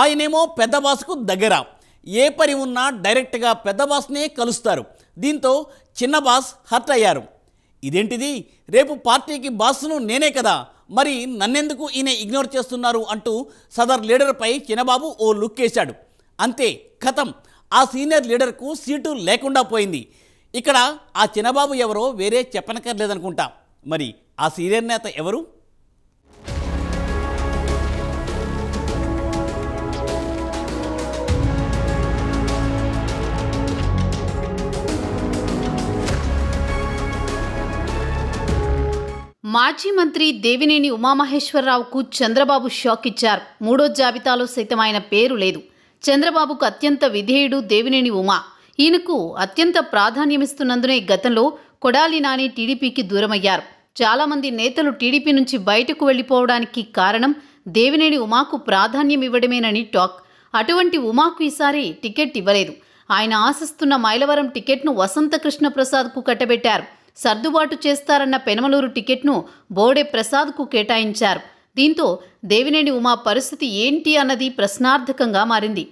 ఆయనేమో పెద్ద బాస్కు దగ్గర. ఏ పని ఉన్నా డైరెక్ట్గా పెద్ద బాస్నే కలుస్తారు. దీంతో చిన్న బాస్ హర్ట్ అయ్యారు. ఇదేంటిది, రేపు పార్టీకి బాస్ను నేనే కదా, మరి నన్నెందుకు ఈయన ఇగ్నోర్ చేస్తున్నారు అంటూ సదర్ లీడర్పై చిన్నబాబు ఓ లుక్ వేశాడు. అంతే, ఖతం. ఆ సీనియర్ లీడర్కు సీటు లేకుండా పోయింది. ఇక్కడ ఆ చిన్నబాబు ఎవరో వేరే చెప్పనక్కర్లేదనుకుంటా. మరి ఆ సీనియర్ నేత ఎవరు? మాజీ మంత్రి దేవినేని ఉమామహేశ్వరరావుకు చంద్రబాబు షాక్ ఇచ్చారు. మూడో జాబితాలో సైతం ఆయన పేరు లేదు. చంద్రబాబుకు అత్యంత విధేయుడు దేవినేని ఉమా. ఈయనకు అత్యంత ప్రాధాన్యమిస్తున్నందునే గతంలో కొడాలి నాని టీడీపీకి దూరమయ్యారు. చాలామంది నేతలు టీడీపీ నుంచి బయటకు వెళ్లిపోవడానికి కారణం దేవినేని ఉమాకు ప్రాధాన్యం ఇవ్వడమేనని టాక్. అటువంటి ఉమాకు ఈసారి టికెట్ ఇవ్వలేదు. ఆయన ఆశిస్తున్న మైలవరం టికెట్ను వసంత కృష్ణ ప్రసాద్కు కట్టబెట్టారు. సర్దుబాటు చేస్తారన్న పెనమలూరు టికెట్ను బోడే ప్రసాద్కు కేటాయించారు. దీంతో దేవినేని ఉమా పరిస్థితి ఏంటి అన్నది ప్రశ్నార్థకంగా మారింది.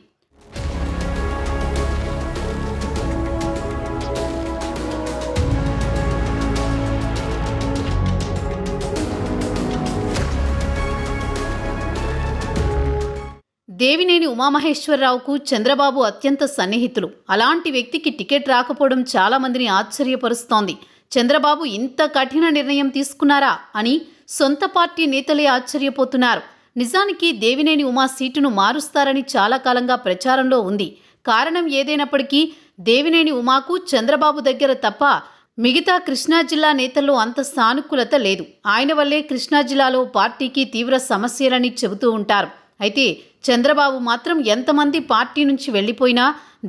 దేవినేని ఉమామహేశ్వరరావుకు చంద్రబాబు అత్యంత సన్నిహితులు. అలాంటి వ్యక్తికి టికెట్ రాకపోవడం చాలా మందిని ఆశ్చర్యపరుస్తోంది. చంద్రబాబు ఇంత కఠిన నిర్ణయం తీసుకున్నారా అని సొంత పార్టీ నేతలే ఆశ్చర్యపోతున్నారు. నిజానికి దేవినేని ఉమా సీటును మారుస్తారని చాలా కాలంగా ప్రచారంలో ఉంది. కారణం ఏదైనప్పటికీ దేవినేని ఉమాకు చంద్రబాబు దగ్గర తప్ప మిగతా కృష్ణా జిల్లా నేతల్లో అంత సానుకూలత లేదు. ఆయన వల్లే కృష్ణా జిల్లాలో పార్టీకి తీవ్ర సమస్యలని చెబుతూ ఉంటారు. అయితే చంద్రబాబు మాత్రం ఎంతమంది పార్టీ నుంచి వెళ్లిపోయినా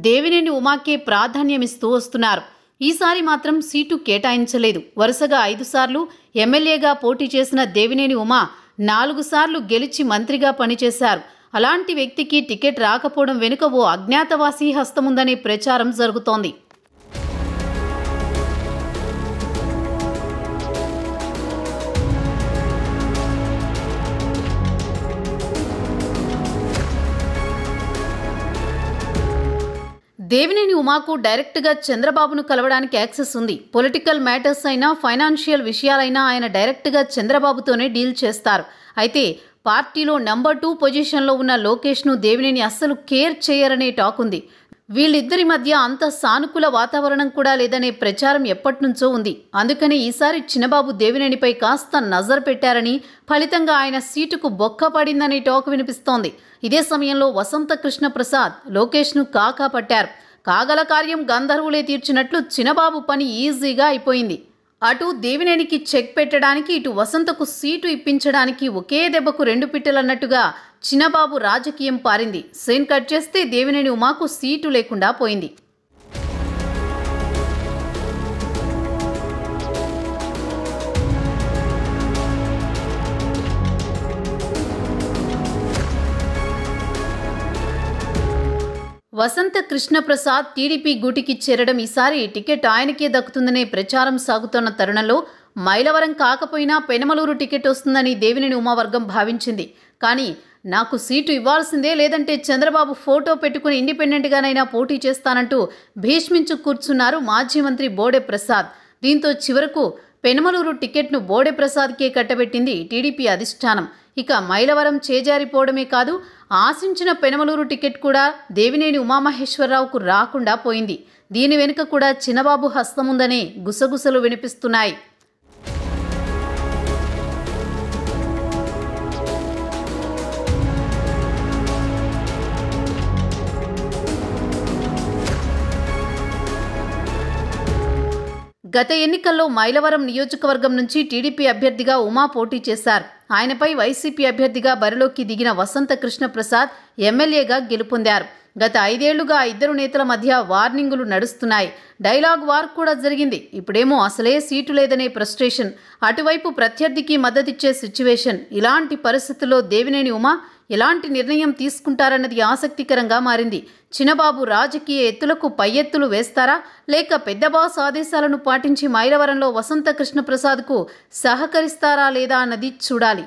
దేవినేని ఉమాకే ప్రాధాన్యమిస్తూ వస్తున్నారు. ఈసారి మాత్రం సీటు కేటాయించలేదు. వరుసగా 5 సార్లు ఎమ్మెల్యేగా పోటీ చేసిన దేవినేని ఉమా 4 సార్లు గెలిచి మంత్రిగా పనిచేశారు. అలాంటి వ్యక్తికి టికెట్ రాకపోవడం వెనుక ఓ అజ్ఞాతవాసి హస్తముందనే ప్రచారం జరుగుతోంది. దేవినేని ఉమాకు డైరెక్ట్గా చంద్రబాబును కలవడానికి యాక్సెస్ ఉంది. పొలిటికల్ మ్యాటర్స్ అయినా ఫైనాన్షియల్ విషయాలైనా ఆయన డైరెక్ట్గా చంద్రబాబుతోనే డీల్ చేస్తారు. అయితే పార్టీలో నెంబర్ 2 పొజిషన్లో ఉన్న లోకేష్ను దేవినేని అస్సలు కేర్ చేయరనే టాక్ ఉంది. వీళ్ళిద్దరి మధ్య అంత సానుకూల వాతావరణం కూడా లేదనే ప్రచారం ఎప్పటినుంచో ఉంది. అందుకని ఈసారి చిన్నబాబు దేవినేనిపై కాస్త నజర్ పెట్టారని, ఫలితంగా ఆయన సీటుకు బొక్క పడిందనే టాక్ వినిపిస్తోంది. ఇదే సమయంలో వసంత కృష్ణ ప్రసాద్ లోకేష్ను కాకా పట్టారు. కాగల కార్యం గంధర్వులే తీర్చినట్లు చిన్నబాబు పని ఈజీగా అయిపోయింది. అటు దేవినేనికి చెక్ పెట్టడానికి, ఇటు వసంతకు సీటు ఇప్పించడానికి ఒకే దెబ్బకు 2 పిట్టలన్నట్టుగా చిన్నబాబు రాజకీయం పారింది. సీన్ కట్ చేస్తే దేవినేని ఉమాకు సీటు లేకుండా పోయింది. వసంత కృష్ణప్రసాద్ టీడీపీ గూటికి చేరడం ఈసారి టికెట్ ఆయనకే దక్కుతుందనే ప్రచారం సాగుతున్న తరుణంలో మైలవరం కాకపోయినా పెనమలూరు టికెట్ వస్తుందని దేవినేని ఉమావర్గం భావించింది. కానీ నాకు సీటు ఇవ్వాల్సిందే, లేదంటే చంద్రబాబు ఫోటో పెట్టుకుని ఇండిపెండెంట్గానైనా పోటీ చేస్తానంటూ భీష్మించు కూర్చున్నారు మాజీ మంత్రి బోడే ప్రసాద్. దీంతో చివరకు పెనమలూరు టికెట్ను బోడే ప్రసాద్కే కట్టబెట్టింది టీడీపీ అధిష్టానం. ఇక మైలవరం చేజారిపోవడమే కాదు, ఆశించిన పెనమలూరు టికెట్ కూడా దేవినేని ఉమామహేశ్వరరావుకు రాకుండా పోయింది. దీని వెనుక కూడా చిన్నబాబు హస్తముందనే గుసగుసలు వినిపిస్తున్నాయి. గత ఎన్నికల్లో మైలవరం నియోజకవర్గం నుంచి టీడీపీ అభ్యర్థిగా ఉమా పోటీ చేశారు. ఆయనపై వైసీపీ అభ్యర్థిగా బరిలోకి దిగిన వసంత కృష్ణ ప్రసాద్ ఎమ్మెల్యేగా గెలుపొందారు. గత 5 ఏళ్లుగా ఇద్దరు నేతల మధ్య వార్నింగులు నడుస్తున్నాయి. డైలాగ్ వార్ కూడా జరిగింది. ఇప్పుడేమో అసలే సీటు లేదనే ఫ్రస్ట్రేషన్, అటువైపు ప్రత్యర్థికి మద్దతిచ్చే సిచ్యువేషన్. ఇలాంటి పరిస్థితుల్లో దేవినేని ఉమా ఎలాంటి నిర్ణయం తీసుకుంటారన్నది ఆసక్తికరంగా మారింది. చిన్నబాబు రాజకీయ ఎత్తులకు పై ఎత్తులు వేస్తారా, లేక పెద్ద బాస్ ఆదేశాలను పాటించి మైలవరంలో వసంత కృష్ణ ప్రసాద్కు సహకరిస్తారా లేదా అన్నది చూడాలి.